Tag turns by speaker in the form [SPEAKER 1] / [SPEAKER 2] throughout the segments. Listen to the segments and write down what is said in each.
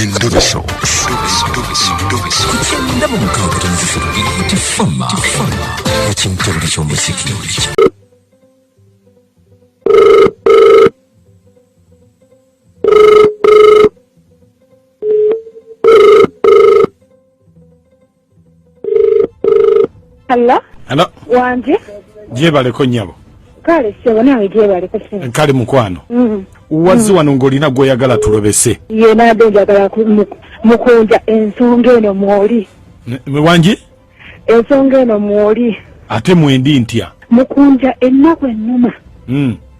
[SPEAKER 1] Endobeso. Kugenda mu mukabuulizi tifama ekintu eky'omuziki.
[SPEAKER 2] Hello.
[SPEAKER 3] Wanje.
[SPEAKER 2] Jebaleko nyabo.
[SPEAKER 3] Kale sebo nawe jebaleko sebo.
[SPEAKER 2] Kale mukwano. Wazi wano ngolina gwoyagala tulobese.
[SPEAKER 3] Ye nade njagala mukunja ensonga eno mwoli.
[SPEAKER 2] Wanji?
[SPEAKER 3] Ensonga eno mwoli.
[SPEAKER 2] Ate mwendi ntya.
[SPEAKER 3] Mukunja ennaku ennuma.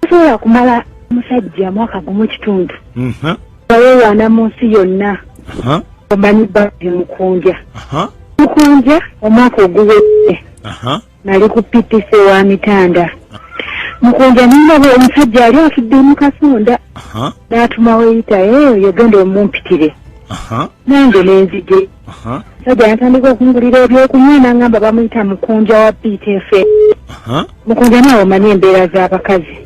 [SPEAKER 3] Sobola kumala musajja mwaka gumu kitundu. Baweewaana mu nsi yonna. Omanyi bbazi mukunja. Mukunja omwaka oguwedde. Nali ku PTC wa Mitanda. Mukunja nindaba omusajja ali afudde mu kasonda. N'atuma weyita yogenda omumpitire. Nange nenzije. Sajja yatandika okungulira ebyokunywa n'angamba bamuyita mukunja wa PTF. Mukunja nawe omanyi embeera z'abakazi.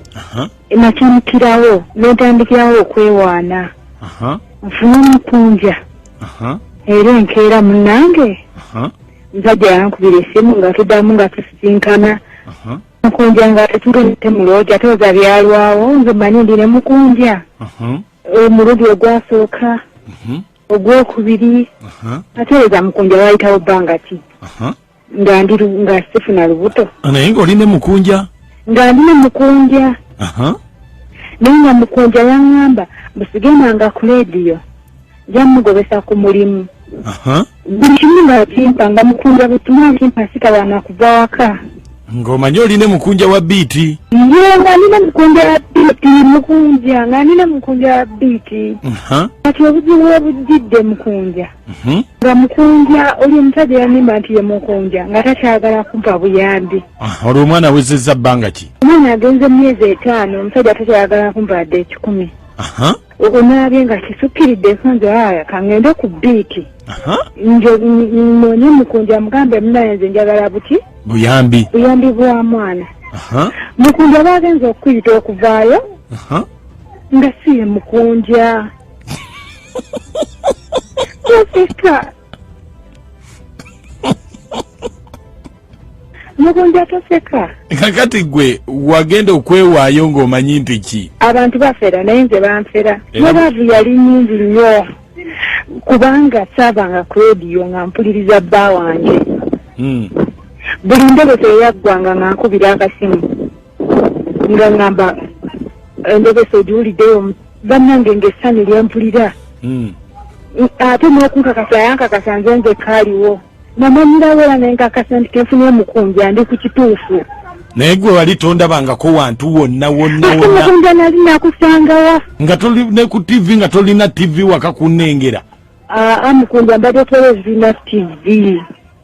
[SPEAKER 3] Nakimukirawo n'entandikirawo okwewaana. Nfuna mukunja. Era enkeera munnange. Nzajja yankubira essimu nga tuddamu nga tusisinkana. Mukunja nga tetulete mulooja tooza byalwawo nze manyi ndine mukunja. Omulundi ogwasooka. Ogwokubiri. Ateeza mukunja wayitawo bbanga ki. Nga sifuna lubuto.
[SPEAKER 2] Naye ng'oline mukunja?
[SPEAKER 3] Nga ndine mukunja. Naye nga mukunja yaŋŋamba busigemanga ku leediyo. Jamugobesa ku mulimu. Buli kimu nga kimpa nga mukunja butuma kimpa sitawana kuva waka.
[SPEAKER 2] Ng'omanyi oline mukunja wa biiti?
[SPEAKER 3] Ye nga nina mukunja wa biiti mukunja nga nina mukunja wa biiti. Kati obuzibu obujjidde mukunja. Nga mukunja oli omusajja yanimba nti ye mukunja nga takyagala kumpa buyambi.
[SPEAKER 2] Olwo omwana awezezza bbanga ki?
[SPEAKER 3] Omwana agenze emyezi 5 omusajja takyagala kumpa wadde 10. Onaabye nga kisukkiridde ensonga aya kangende ku biiti. Nje nonye mukunja mugambe munaye nze njagala buti?
[SPEAKER 2] Buyambi
[SPEAKER 3] bwa mwana. Mukunja bagenze okuyita okuvaayo. Nga si ye mukunja. Toseka. Mukunja toseka.
[SPEAKER 2] Kakati gwe wagenda okwewaayo ng'omanyi nti ki?
[SPEAKER 3] Abantu bafera naye nze banfera. N'abaavu yali nnyingi nnyo. Kubanga saabanga ku leediyo nga mpuliriza bba wange. Buli ndobesa eyaggwanga nga nkubira akasimu. Nga ngamba endobesa ogiwuliddeyo bannange ng'essanyu lyempulira. Ate n'okunkakasa yankakasa nze kaaliwo. Namanyirawo era nenkakasa nti kenfunye mukunja ndi ku kituufu.
[SPEAKER 2] Naye gwe wali tondabangako wantu wonna.
[SPEAKER 3] Mukunja nali nakusangawa.
[SPEAKER 2] Nga toline ku TV nga tolina TV waka kunnengera.
[SPEAKER 3] Mukunja mbadde televizina TV.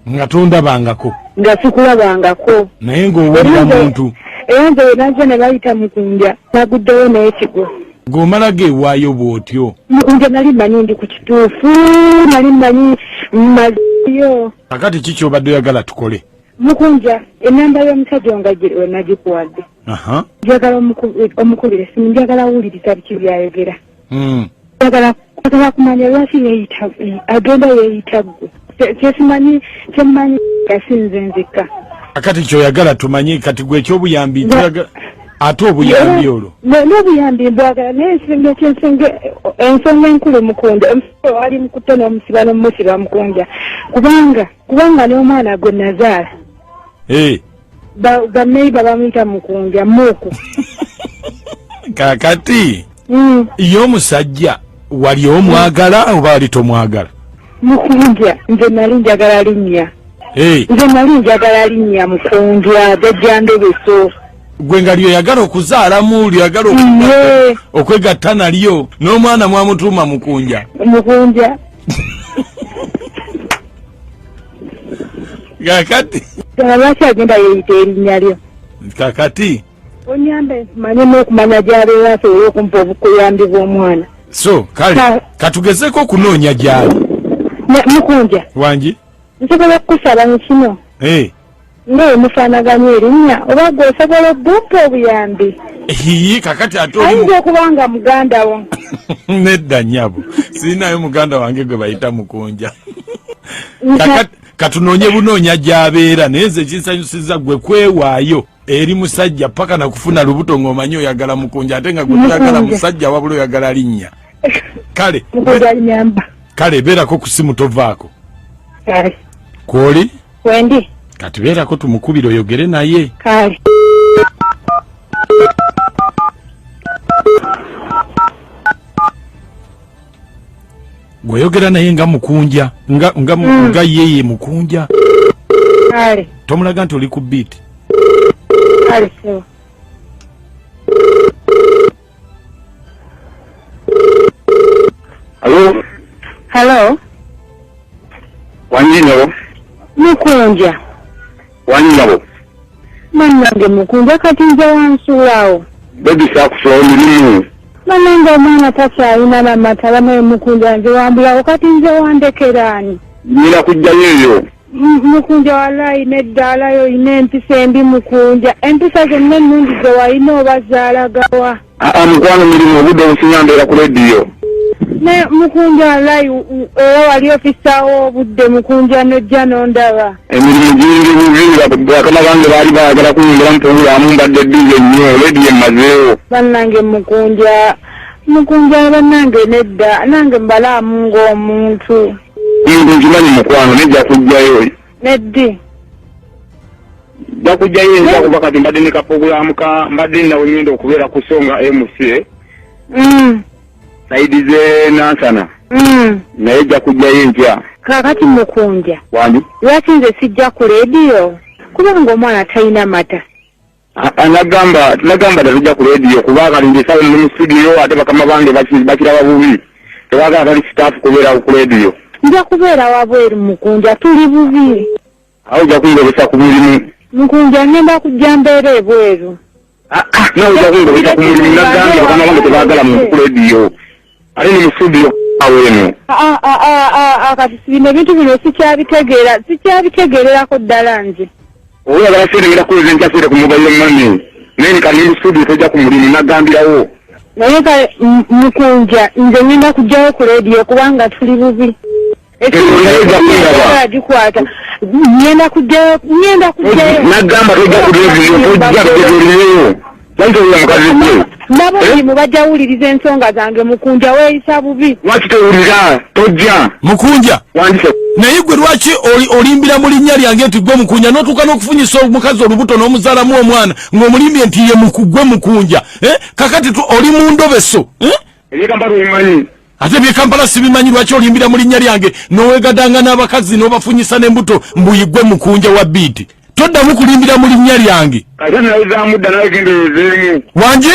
[SPEAKER 2] Nga tondabangako.
[SPEAKER 3] Nga sikulabangako.
[SPEAKER 2] Naye ng'owulira muntu.
[SPEAKER 3] Era nze najja ne bayita mukunja naguddewo n'ekigo.
[SPEAKER 2] Ng'omala geewaayo bw'otyo.
[SPEAKER 3] Mukunja nali manyi ndi ku kituufu, nali manyi maziyo.
[SPEAKER 2] Kakati ki ky'obadde oyagala tukole?
[SPEAKER 3] Mukunja enamba y'omusajja nga nagikuwadde. Njagala omukubira essimu, njagala awuliriza biki byayogera. Njagala kumanya lwaki agenda yeeyita ggwe. Kyemmanyi yasinze nzekka.
[SPEAKER 2] Kakati ky'oyagala tumanyi kati gwe eky'obuyambi ate obuyambi olwo.
[SPEAKER 3] N'obuyambi mbwagala naye ensonga enkulu mukunja omusajja wali mukutte n'omusiba n'omusiba mukunja kubanga n'omwana gwe nazaala. Banneiba bamuyita mukunja muuku.
[SPEAKER 2] Kakati ye omusajja wali omwagala oba wali tomwagala?
[SPEAKER 3] Mukunja nze nali njagala linnya. Nze nali njagala linnya mukunja jjajjandobeso.
[SPEAKER 2] Gwe nga lyoyagala okuzaalamu lyoyagala okwegatta nalyo n'omwana mwamutuuma mukunja.
[SPEAKER 3] Mukunja.
[SPEAKER 2] Kakati
[SPEAKER 3] lwaki agenda yeeyita erinnya lyo?
[SPEAKER 2] Kakati
[SPEAKER 3] onyambe manye n'okumanya gy'abeera asobole okumpa obukuyambi bw'omwana.
[SPEAKER 2] So kale katugezeko okunoonya gy'ali.
[SPEAKER 3] Mukunja
[SPEAKER 2] wangi
[SPEAKER 3] nsobola okukusaba mu kino. Ngawe mufaanaganya erinnya oba gwe osobola obumpa obuyambi?
[SPEAKER 2] kakati ate
[SPEAKER 3] ayinza okubanga muganda wo.
[SPEAKER 2] Nedda nnyabo sirinayo muganda wange gwe bayita Mukunja. Katunoonye bunoonya gy'abeera naye nze kinsanyusiza gwe kwewaayo eri musajja paka nakufuna lubuto ng'omanyi oyagala Mukunja ate nga gwe toyagala musajja wabula oyagala linnya. Kale beerako ku simu tovaako. Kwoli?
[SPEAKER 3] Wendi.
[SPEAKER 2] Kati beerako tumukubire oyogere naye.
[SPEAKER 3] Kale.
[SPEAKER 2] Gweyogera naye nga Mukunja nga yeye Mukunja.
[SPEAKER 3] Kale.
[SPEAKER 2] Tomulaga nti oli ku beat.
[SPEAKER 3] Kale so.
[SPEAKER 4] Hello?
[SPEAKER 3] Hello?
[SPEAKER 4] Wanjinabo?
[SPEAKER 3] Mukunja.
[SPEAKER 4] Wanjinabo?
[SPEAKER 3] Mannange Mukunja kati nze wansuulawo.
[SPEAKER 4] Baby sakusulawo mirimu.
[SPEAKER 3] Mannange omwana takyalina n'amata bamaye Mukunja nze wambulawo kati nze wandekeraani.
[SPEAKER 4] Nina kujjayo eyo.
[SPEAKER 3] Mukunja walayi n'eddaala yo oyina empisa embi Mukunja. Empisa zonna ennungi ze walina oba zaalagawa.
[SPEAKER 4] Mukwano mirimu obudde obusinya mbeera ku lediyo.
[SPEAKER 3] Ne Mukunja walayi era wali ofisaawo obudde Mukunja n'ojja n'ondaba.
[SPEAKER 4] Emirimu giringi buvi bakama bange baali baagala kuyingira mpuulaamu mbadde bize nnyo lediyo emazeewo.
[SPEAKER 3] Bannange Mukunja bannange nedda nange mbalaamu ng'omuntu.
[SPEAKER 4] Nkimanyi mukwano nejja kujjayo.
[SPEAKER 3] Neddi.
[SPEAKER 4] Jja kujjayo enja kuba kati mbadde ne kapogulaamu mbadde nawe ngenda okubeera ku Songa MC. Saidi ze Nansana. Naye jja kujjayo empya.
[SPEAKER 3] Kakati Mukunja.
[SPEAKER 4] Wani?
[SPEAKER 3] Lwaki nze sijja ku lediyo? Kubanga omwana talina mata.
[SPEAKER 4] Nagamba tujja ku lediyo kuba kali njesawo mu studio ate bakama bange bakiraba bubi. Tebaagala kali staff kubeera ku lediyo.
[SPEAKER 3] Nja kubeera wabweru Mukunja tuli bubi.
[SPEAKER 4] Awo ojja kuyingiza ku mulimu.
[SPEAKER 3] Mukunja ngenda kujja mbeera ebweru.
[SPEAKER 4] Nawe ojja kuyingiza ku mulimu nagambye bakama bange tebaagala mu ku lediyo. Ali ni mu studio aweno.
[SPEAKER 3] Kati bino ebintu bino sikyabitegeererako ddala nze.
[SPEAKER 4] Oyagala serengera kuweza enkyasire ku mobile money. Naye kali mu studio tojja ku mulimu nagambirawo.
[SPEAKER 3] Naye kale Mukunja nze ngenda kujjayo ku lediyo kubanga tuli bubi. Gikwata ngenda kujjayo
[SPEAKER 4] nagamba tojja ku lediyo tojja kutegeereyo. Bantoya mukazi gwe.
[SPEAKER 3] Nabo mu bajawuliriza ensonga zange Mukunja weeyisa bubi.
[SPEAKER 4] Lwaki towulira tojja?
[SPEAKER 2] Mukunja.
[SPEAKER 4] Wandise.
[SPEAKER 2] Naye gwe lwaki olimbira mu linnya lyange nti gwe Mukunja n'otuuka n'okufunyisa omukazi olubuto n'omuzaalamu omwana ng'omulimbye nti ye gwe Mukunja. Kakati oli mu ndobeso.
[SPEAKER 4] Ebyekampala obimanyi.
[SPEAKER 2] Ate byekampala sibimanyi lwaki olimbira mu linnya lyange n'owegadanga n'abakazi n'obafunyisa n'embuto mbuyi gwe Mukunja wa biiti. Toddamu kulimbira mu linnya lyange.
[SPEAKER 4] Ate nawe zamudda nawe genderezeemu.
[SPEAKER 2] Wanje?